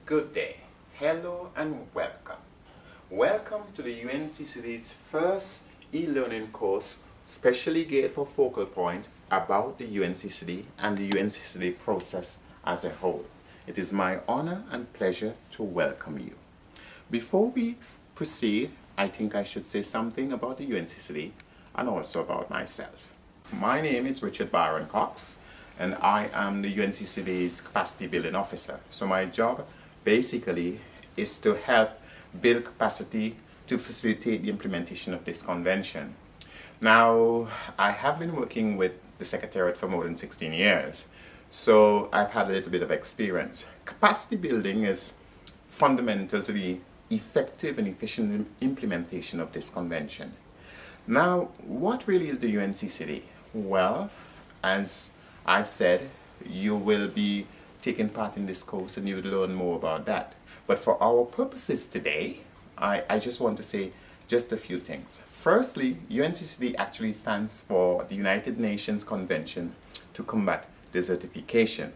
Good day, hello and welcome. Welcome to the UNCCD's first e-learning course specially geared for Focal Point about the UNCCD and the UNCCD process as a whole. It is my honor and pleasure to welcome you. Before we proceed, I think I should say something about the UNCCD and also about myself. My name is Richard Byron Cox and I am the UNCCD's Capacity Building Officer. So my job basically is to help build capacity to facilitate the implementation of this convention. Now, I have been working with the Secretariat for more than 16 years, so I've had a little bit of experience. Capacity building is fundamental to the effective and efficient implementation of this convention. Now, what really is the UNCCD? Well, as I've said, you will be taking part in this course and you will learn more about that. But for our purposes today, I just want to say just a few things. Firstly, UNCCD actually stands for the United Nations Convention to Combat Desertification.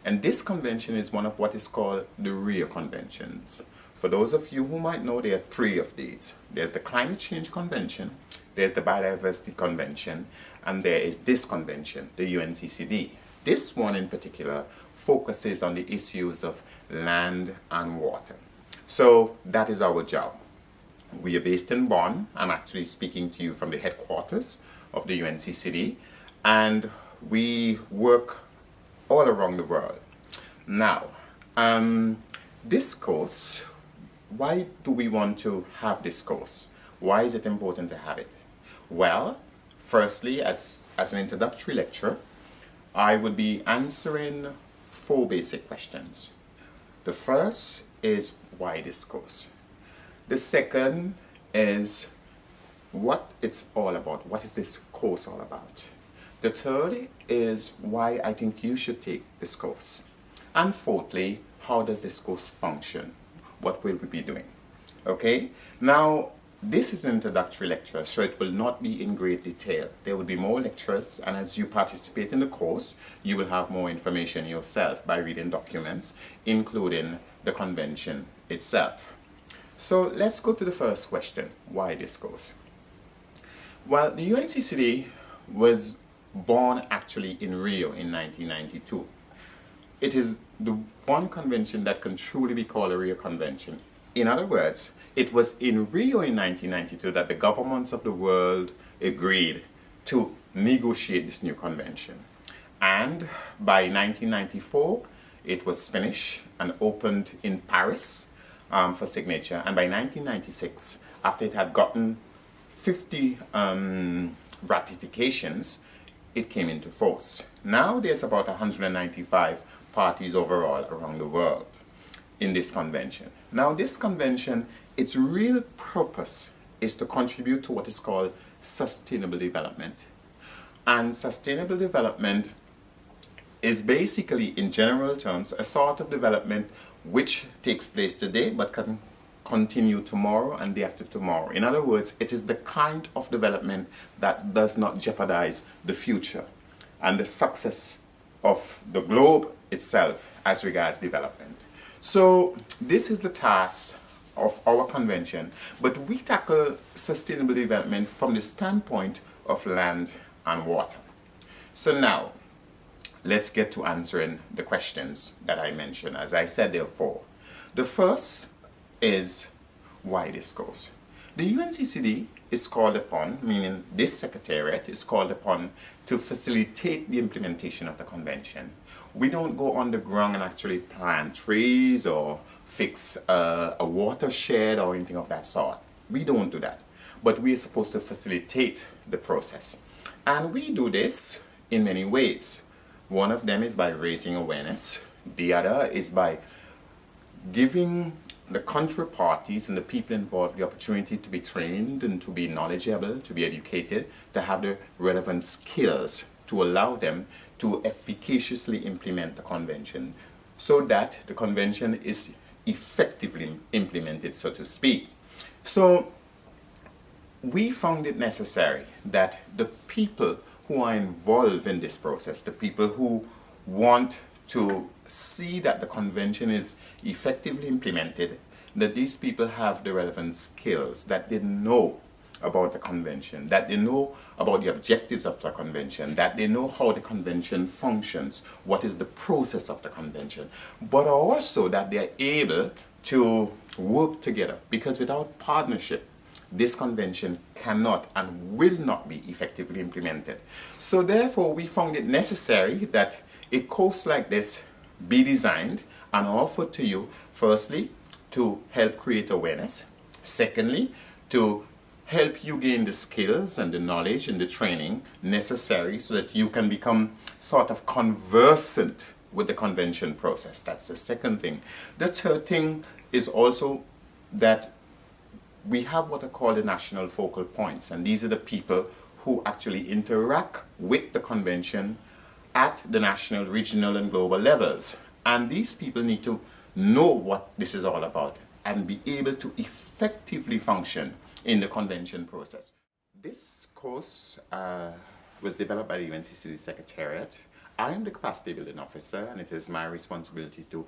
And this convention is one of what is called the Rio Conventions. For those of you who might know, there are three of these. There's the Climate Change Convention, there's the Biodiversity Convention, and there is this convention, the UNCCD. This one in particular focuses on the issues of land and water. So that is our job. We are based in Bonn. I'm actually speaking to you from the headquarters of the UNCCD, and we work all around the world. Now, this course, why do we want to have this course? Why is it important to have it? Well, firstly, as an introductory lecture, I would be answering 4 basic questions. The first is why this course? The second is what it's all about. What is this course all about? The third is why I think you should take this course. And fourthly, how does this course function? What will we be doing? Okay? Now, this is an introductory lecture, so it will not be in great detail. There will be more lectures, and as you participate in the course, you will have more information yourself by reading documents, including the convention itself. So let's go to the first question, why this course? Well, the UNCCD was born actually in Rio in 1992. It is the one convention that can truly be called a Rio Convention. In other words, it was in Rio in 1992 that the governments of the world agreed to negotiate this new convention. And by 1994, it was finished and opened in Paris for signature. And by 1996, after it had gotten 50 ratifications, it came into force. Now there's about 195 parties overall around the world in this convention. Now this convention, its real purpose is to contribute to what is called sustainable development. And sustainable development is basically, in general terms, a sort of development which takes place today but can continue tomorrow and day after tomorrow. In other words, it is the kind of development that does not jeopardize the future and the success of the globe itself as regards development. So this is the task of our convention, but we tackle sustainable development from the standpoint of land and water. So now, let's get to answering the questions that I mentioned. As I said, there are 4. The first is why this course? The UNCCD is called upon, meaning this secretariat is called upon to facilitate the implementation of the convention. We don't go on the ground and actually plant trees or fix a watershed or anything of that sort. We don't do that. But we are supposed to facilitate the process. And we do this in many ways. One of them is by raising awareness. The other is by giving the country parties and the people involved the opportunity to be trained and to be knowledgeable, to be educated, to have the relevant skills to allow them to efficaciously implement the convention so that the convention is effectively implemented, so to speak. So we found it necessary that the people who are involved in this process, the people who want to see that the convention is effectively implemented, that these people have the relevant skills, that they know about the convention, that they know about the objectives of the convention, that they know how the convention functions, what is the process of the convention, but also that they are able to work together, because without partnership, this convention cannot and will not be effectively implemented. So therefore, we found it necessary that a course like this be designed and offered to you, firstly, to help create awareness, secondly, to help you gain the skills and the knowledge and the training necessary so that you can become sort of conversant with the convention process. That's the second thing. The third thing is also that we have what are called the national focal points, and these are the people who actually interact with the convention at the national, regional, and global levels. And these people need to know what this is all about and be able to effectively function in the convention process. This course was developed by the UNCCD Secretariat. I am the capacity building officer, and it is my responsibility to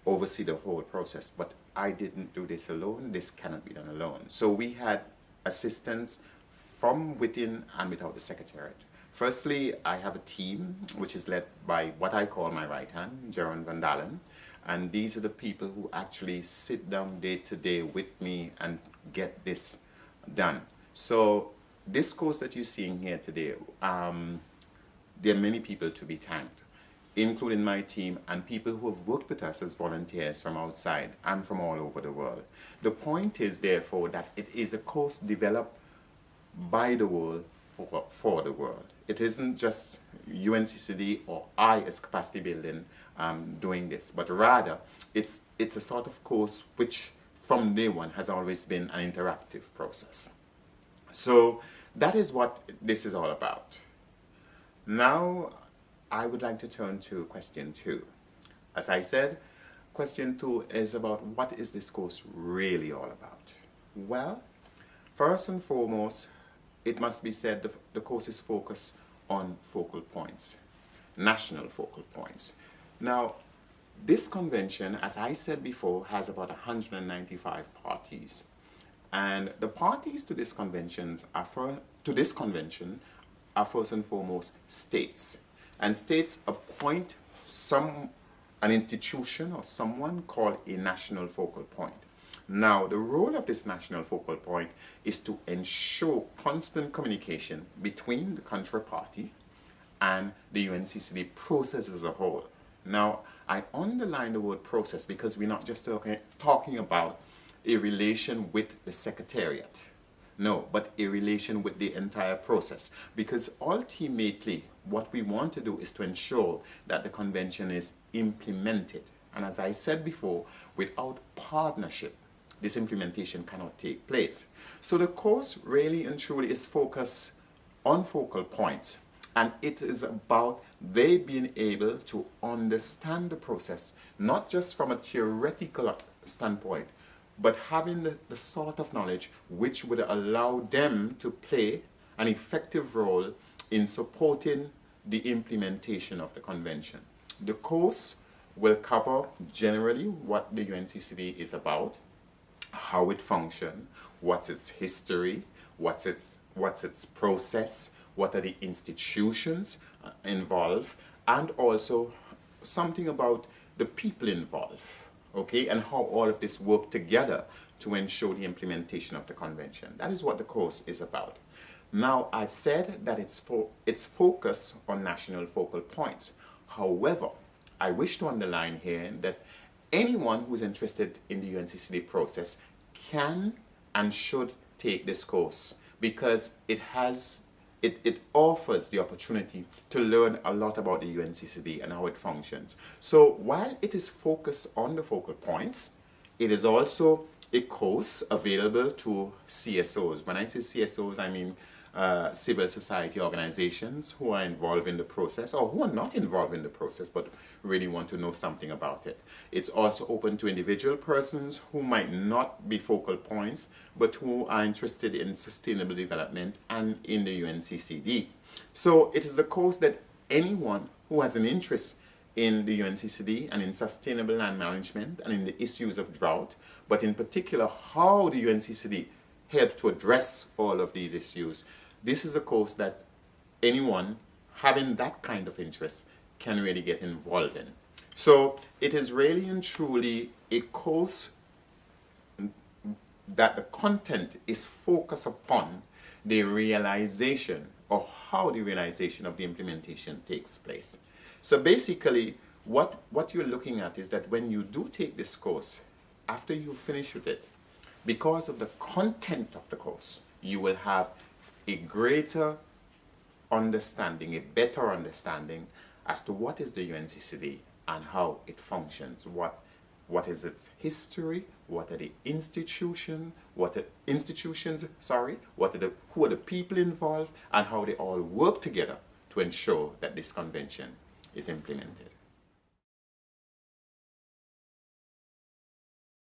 oversee the whole process, but I didn't do this alone. This cannot be done alone. So we had assistance from within and without the Secretariat. Firstly, I have a team which is led by what I call my right hand, Jaron Van Dalen, and these are the people who actually sit down day to day with me and get this done. So this course that you're seeing here today, there are many people to be thanked, including my team and people who have worked with us as volunteers from outside and from all over the world. The point is, therefore, that it is a course developed by the world for the world. It isn't just UNCCD or I as capacity building doing this, but rather it's a sort of course which from day one has always been an interactive process. So that is what this is all about. Now I would like to turn to question 2. As I said, question 2 is about what is this course really all about? Well, first and foremost, it must be said the course is focused on focal points, national focal points. Now, this convention, as I said before, has about 195 parties. And the parties to this convention are first and foremost states. And states appoint an institution or someone called a national focal point. Now, the role of this national focal point is to ensure constant communication between the country party and the UNCCD process as a whole. Now, I underline the word process because we're not just talking about a relation with the Secretariat. No, but a relation with the entire process. Because ultimately, what we want to do is to ensure that the convention is implemented. And as I said before, without partnership, this implementation cannot take place. So the course really and truly is focused on focal points, and it is about they being able to understand the process, not just from a theoretical standpoint, but having the sort of knowledge which would allow them to play an effective role in supporting the implementation of the convention. The course will cover generally what the UNCCD is about, how it functions, what's its history, what's its process, what are the institutions involved, and also something about the people involved, okay, and how all of this work together to ensure the implementation of the convention. That is what the course is about. Now, I've said that it's focused on national focal points. However, I wish to underline here that anyone who's interested in the UNCCD process can and should take this course because it offers the opportunity to learn a lot about the UNCCD and how it functions. So while it is focused on the focal points, it is also a course available to CSOs. When I say CSOs, I mean civil society organizations who are involved in the process or who are not involved in the process but really want to know something about it. It's also open to individual persons who might not be focal points but who are interested in sustainable development and in the UNCCD. So it is a course that anyone who has an interest in the UNCCD and in sustainable land management and in the issues of drought, but in particular how the UNCCD helped to address all of these issues. This is a course that anyone having that kind of interest can really get involved in. So it is really and truly a course that the content is focused upon the realization or how the realization of the implementation takes place. So basically what you're looking at is that when you do take this course, after you finish with it, because of the content of the course, you will have a greater understanding, a better understanding as to what is the UNCCD and how it functions, what is its history, what are the institutions, who are the people involved, and how they all work together to ensure that this convention is implemented.